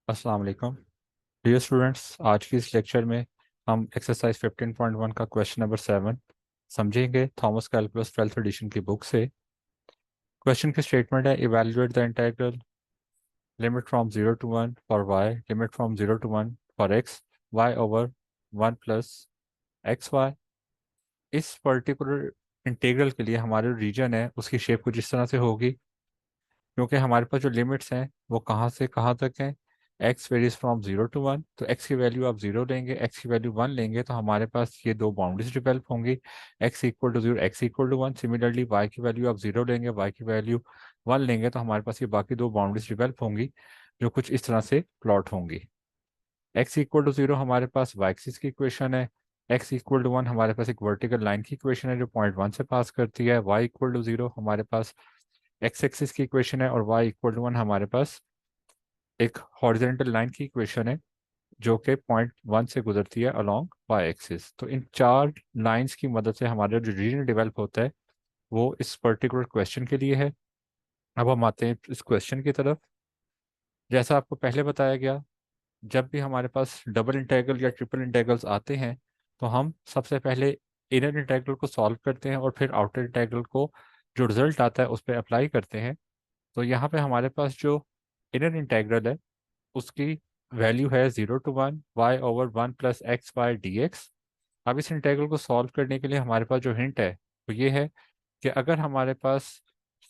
अस्सलाम वालेकुम dear students. आज की इस लेक्चर में हम एक्सरसाइज 15.1 का क्वेश्चन नंबर 7 समझेंगे थॉमस कैलकुलस 12th एडिशन की बुक से। क्वेश्चन की स्टेटमेंट है, evaluate the integral limit from 0 to 1 for y, limit from 0 to 1 for x, y over 1 plus x y. इस पर्टिकुलर इंटीग्रल के लिए हमारे रीजन है उसकी शेप कुछ इस तरह से होगी, क्योंकि हमारे पास जो लिमिट्स हैं वो कहाँ से कहाँ तक हैं। x वेरीज फ्रॉम 0 to 1, तो x की वैल्यू आप 0 लेंगे, x की वैल्यू 1 लेंगे, तो हमारे पास ये दो बाउंड्रीज डिवेल्प होंगी, x equal to 0, x equal to 1। Similarly y की वैल्यू आप 0 लेंगे, y की वैल्यू 1 लेंगे, तो हमारे पास ये बाकी दो बाउंड्रीज डिवेल्प होंगी जो कुछ इस तरह से प्लॉट होंगी। x इक्वल टू 0 हमारे पास y एक्सिस की इक्वेशन है, x इक्वल टू 1 हमारे पास एक वर्टिकल लाइन की इक्वेशन है जो पॉइंट 1 से पास करती है, y इक्वल टू 0 हमारे पास एक्स एक्सिस की इक्वेशन है, और y इक्वल टू 1 हमारे पास एक हॉरिजेंटल लाइन की इक्वेशन है जो कि पॉइंट 1 से गुजरती है अलोंग वाई एक्सिस। तो इन चार लाइंस की मदद से हमारा जो रीजन डेवलप होता है वो इस पर्टिकुलर क्वेश्चन के लिए है। अब हम आते हैं इस क्वेश्चन की तरफ। जैसा आपको पहले बताया गया, जब भी हमारे पास डबल इंटीग्रल या ट्रिपल इंटीग्रल्स आते हैं तो हम सबसे पहले इनर इंटीग्रल को सॉल्व करते हैं और फिर आउटर इंटीग्रल को जो रिजल्ट आता है उस पर अप्लाई करते हैं। तो यहाँ पे हमारे पास जो इनर इंटीग्रल है उसकी वैल्यू है 0 to 1 y over 1 plus x y d x. अब इस इंटीग्रल को सॉल्व करने के लिए हमारे पास जो हिंट है वो ये है कि अगर हमारे पास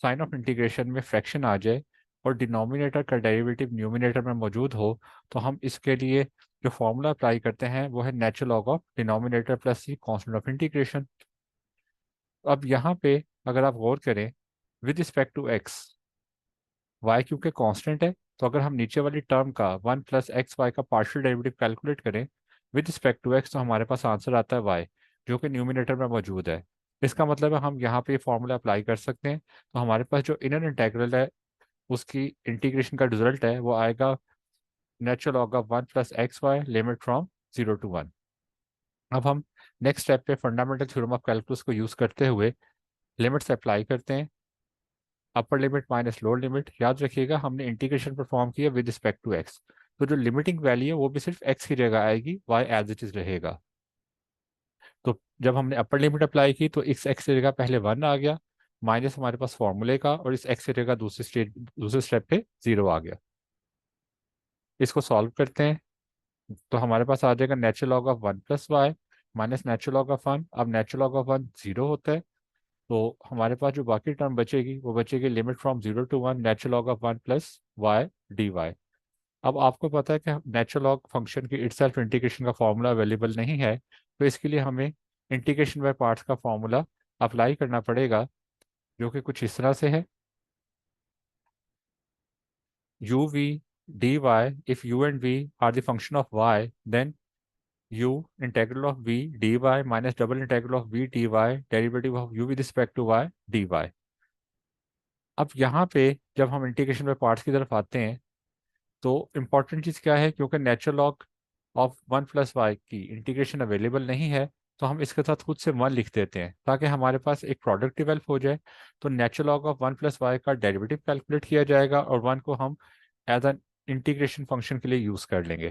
साइन ऑफ इंटीग्रेशन में फ्रैक्शन आ जाए और डिनोमिनेटर का डेरिवेटिव न्यूमिनेटर में मौजूद हो, तो हम इसके लिए जो फॉर्मूला अप्लाई करते हैं वो है natural log of denominator plus c constant of integration. अब यहाँ पे अगर आप गौर करें, with respect to x, y क्योंकि कांस्टेंट है, तो अगर हम नीचे वाली टर्म का 1 प्लस एक्स वाई का पार्शियल डेरिवेटिव कैलकुलेट करें विद रिस्पेक्ट टू एक्स, तो हमारे पास आंसर आता है वाई, जो कि न्यूमिनेटर में मौजूद है। इसका मतलब है हम यहाँ पे ये फॉर्मूला अप्लाई कर सकते हैं, तो हमारे पास जो इनर इंटीग्रल है उसकी इंटीग्रेशन का रिजल्ट है वो आएगा natural log of 1 plus x y limit from 0 to 1। अब हम नेक्स्ट स्टेप पे फंडामेंटल थ्योरम ऑफ कैलकुलस को यूज़ करते हुए लिमिट्स अप्लाई करते हैं। Upper limit minus lower limit, याद रखिएगा हमने इंटीग्रेशन परफॉर्म किया विद रिस्पेक्ट टू एक्स, तो जो लिमिटिंग वैल्यू है वो भी सिर्फ एक्स की जगह आएगी, वाई एज इट इज रहेगा। तो जब हमने अपर लिमिट अप्लाई की तो इस एक्स की जगह पहले 1 आ गया, माइनस हमारे पास फॉर्मूले का, और इस एक्स की जगह दूसरे स्टेप पे 0 आ गया। इसको सॉल्व करते हैं तो हमारे पास आ जाएगा natural log of 1 plus y minus natural log of 1। अब नेचुरल लॉग ऑफ 1 0 होता है, तो हमारे पास जो बाकी टर्म बचेगी वो बचेगी limit from 0 to 1 natural log of 1 plus y d y. अब आपको पता है कि नेचुरल लॉग फंक्शन की इटसेल्फ इंटीग्रेशन का फॉर्मूला अवेलेबल नहीं है, तो इसके लिए हमें इंटीग्रेशन बाय पार्ट्स का फॉर्मूला अप्लाई करना पड़ेगा, जो कि कुछ इस तरह से है, u v dy, if u and v are the function of y, then u integral of v dy minus double integral of v dy derivative of u with respect to y dy। अब यहाँ पे जब हम integration by parts की तरफ आते हैं तो इम्पॉर्टेंट चीज़ क्या है, क्योंकि natural log of 1 plus y की इंटीग्रेशन अवेलेबल नहीं है, तो हम इसके साथ खुद से 1 लिख देते हैं ताकि हमारे पास एक प्रोडक्ट डेवलप हो जाए। तो natural log of 1 plus y का डेरिवेटिव कैलकुलेट किया जाएगा और 1 को हम एज एन इंटीग्रेशन फंक्शन के लिए यूज़ कर लेंगे।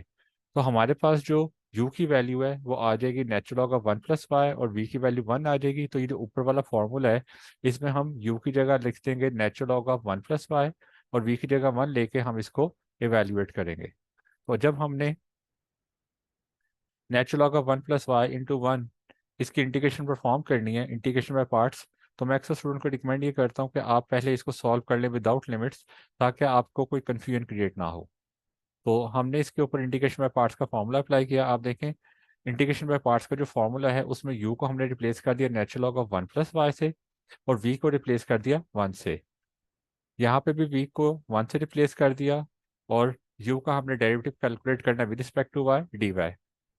तो हमारे पास जो u की वैल्यू है वो आ जाएगी natural log of 1 plus y, और v की वैल्यू 1 आ जाएगी। तो ये जो ऊपर वाला फॉर्मूला है इसमें हम u की जगह लिख देंगे natural log of 1 plus y, और v की जगह 1 लेके हम इसको इवेल्युएट करेंगे। तो जब हमने natural log of 1 plus y into 1 इसकी इंटीग्रेशन परफॉर्म करनी है, इंटीग्रेशन बाय पार्ट्स, तो मैं अक्सर स्टूडेंट को रिकमेंड ये करता हूँ कि आप पहले इसको सॉल्व कर लें विदाउट लिमिट्स, ताकि आपको कोई कन्फ्यूजन क्रिएट ना हो। तो हमने इसके ऊपर इंटीग्रेशन बाय पार्ट्स का फॉर्मूला अप्लाई किया। आप देखें इंटीग्रेशन बाय पार्ट्स का जो फॉर्मूला है उसमें u को हमने रिप्लेस कर दिया natural log of 1 plus y से, और v को रिप्लेस कर दिया 1 से। यहाँ पे भी v को 1 से रिप्लेस कर दिया, और u का हमने डेरिवेटिव कैलकुलेट करना with respect to y dy,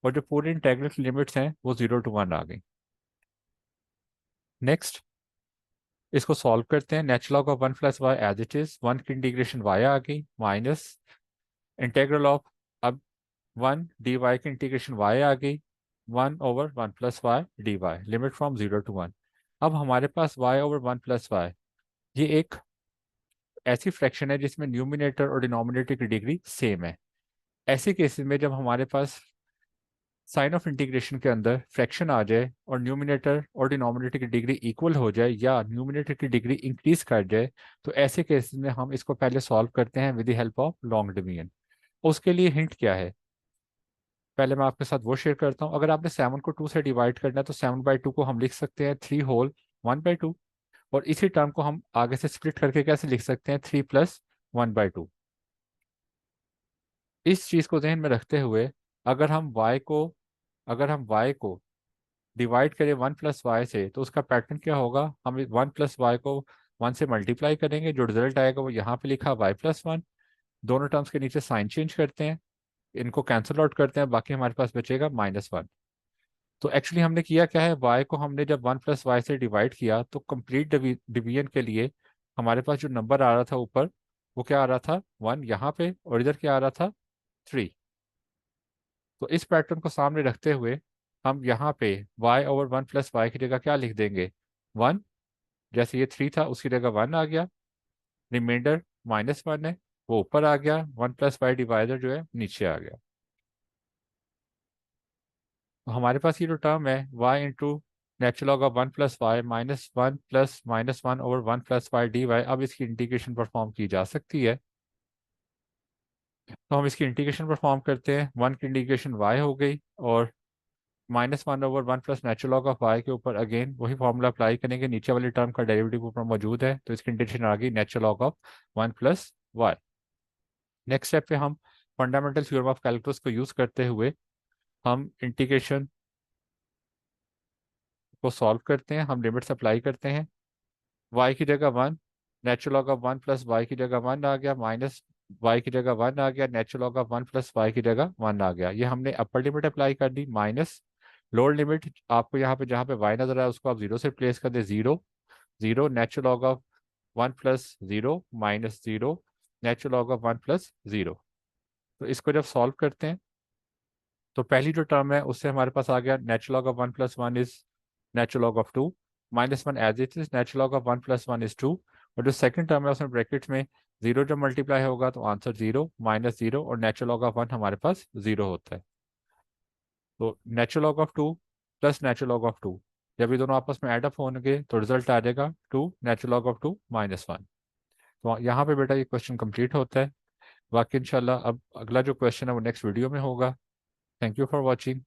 और जो पूरी इंटीग्रल की लिमिट्स हैं वो 0 to 1 आ गई। नेक्स्ट इसको सॉल्व करते हैं, natural log of 1 plus y as it is, 1 की इंटीग्रेशन y आ गई माइनस इंटीग्रल ऑफ, अब 1 dy की इंटीग्रेशन y आ गई 1 over 1 plus y d y limit from 0 to 1। अब हमारे पास y ओवर 1 प्लस वाई ये एक ऐसी फ्रैक्शन है जिसमें न्यूमिनेटर और डिनोमिनेटर की डिग्री सेम है। ऐसे केसेस में जब हमारे पास साइन ऑफ इंटीग्रेशन के अंदर फ्रैक्शन आ जाए और न्यूमिनेटर और डिनोमिनेटर की डिग्री इक्वल हो जाए या न्यूमिनेटर की डिग्री इंक्रीज कर जाए, तो ऐसे केसेस में हम इसको पहले सॉल्व करते हैं with the help of long division. उसके लिए हिंट क्या है, पहले मैं आपके साथ वो शेयर करता हूँ। अगर आपने 7 को 2 से डिवाइड करना है तो 7/2 को हम लिख सकते हैं 3 होल 1/2, और इसी टर्म को हम आगे से स्प्लिट करके कैसे लिख सकते हैं 3 प्लस 1/2। इस चीज़ को ध्यान में रखते हुए अगर हम y को अगर हम y को डिवाइड करें 1 + y से, तो उसका पैटर्न क्या होगा, हम 1 + y को 1 से मल्टीप्लाई करेंगे, जो रिजल्ट आएगा वो यहाँ पे लिखा y+1। दोनों टर्म्स के नीचे साइन चेंज करते हैं, इनको कैंसिल आउट करते हैं, बाकी हमारे पास बचेगा -1। तो एक्चुअली हमने किया क्या है, y को हमने जब 1 + y से डिवाइड किया तो कंप्लीट डिवीजन के लिए हमारे पास जो नंबर आ रहा था ऊपर, वो क्या आ रहा था 1 यहाँ पे, और इधर क्या आ रहा था 3। तो इस पैटर्न को सामने रखते हुए हम यहाँ पे y/1 + y की जगह क्या लिख देंगे 1, जैसे ये 3 था उसकी जगह 1 आ गया, रिमाइंडर -1 है वो ऊपर आ गया, 1 + y डिवाइडर जो है नीचे आ गया। तो हमारे पास ये जो टर्म है y natural log of 1 + y -1 plus -1/1 + y dy, अब इसकी इंटीग्रेशन परफॉर्म की जा सकती है। तो हम इसकी इंटीग्रेशन परफॉर्म करते हैं, 1 की इंटीग्रेशन y हो गई, और -1/1 plus natural log of y के ऊपर अगेन वही फॉर्मूला अप्लाई करेंगे, नीचे वाली टर्म का डेरिवेटिव ऊपर मौजूद है तो इसकी इंटीग्रेशन आ गई natural log of 1 + y। Next step पे हम फंडामेंटल थ्योरम ऑफ कैलकुलस को यूज करते हुए हम इंटीग्रेशन को सॉल्व करते हैं, हम लिमिट्स अप्लाई करते हैं। y की जगह 1, नेचुरल लॉग ऑफ 1 + y की जगह 1 आ गया, माइनस y की जगह 1 आ गया, नेचुरल लॉग ऑफ 1 + y की जगह 1 आ गया। ये हमने अपर लिमिट अप्लाई कर दी, माइनस लोअर लिमिट आपको यहाँ पे जहाँ पे y नजर आया उसको आप 0 से रिप्लेस कर दे, 0 0 natural log of 1 + 0 -0 natural log of 1 + 0। तो इसको जब सॉल्व करते हैं तो पहली जो टर्म है उससे हमारे पास आ गया natural log of 1 + 1 is natural log of 2, -1 as it is natural log of 1 + 1 is 2, और जो सेकंड टर्म है उसमें ब्रैकेट्स में 0 जब मल्टीप्लाई होगा तो आंसर 0 -0 और नेचुरल लॉग ऑफ 1 हमारे पास 0 होता है। तो natural log of 2 plus natural log of 2, जब ये दोनों आपस में एड अप होंगे तो रिजल्ट आ जाएगा 2 नेचुरल लॉग ऑफ 2 -1। तो यहाँ पे बेटा ये क्वेश्चन कंप्लीट होता है। बाकी इंशाल्लाह अब अगला जो क्वेश्चन है वो नेक्स्ट वीडियो में होगा। Thank you for watching.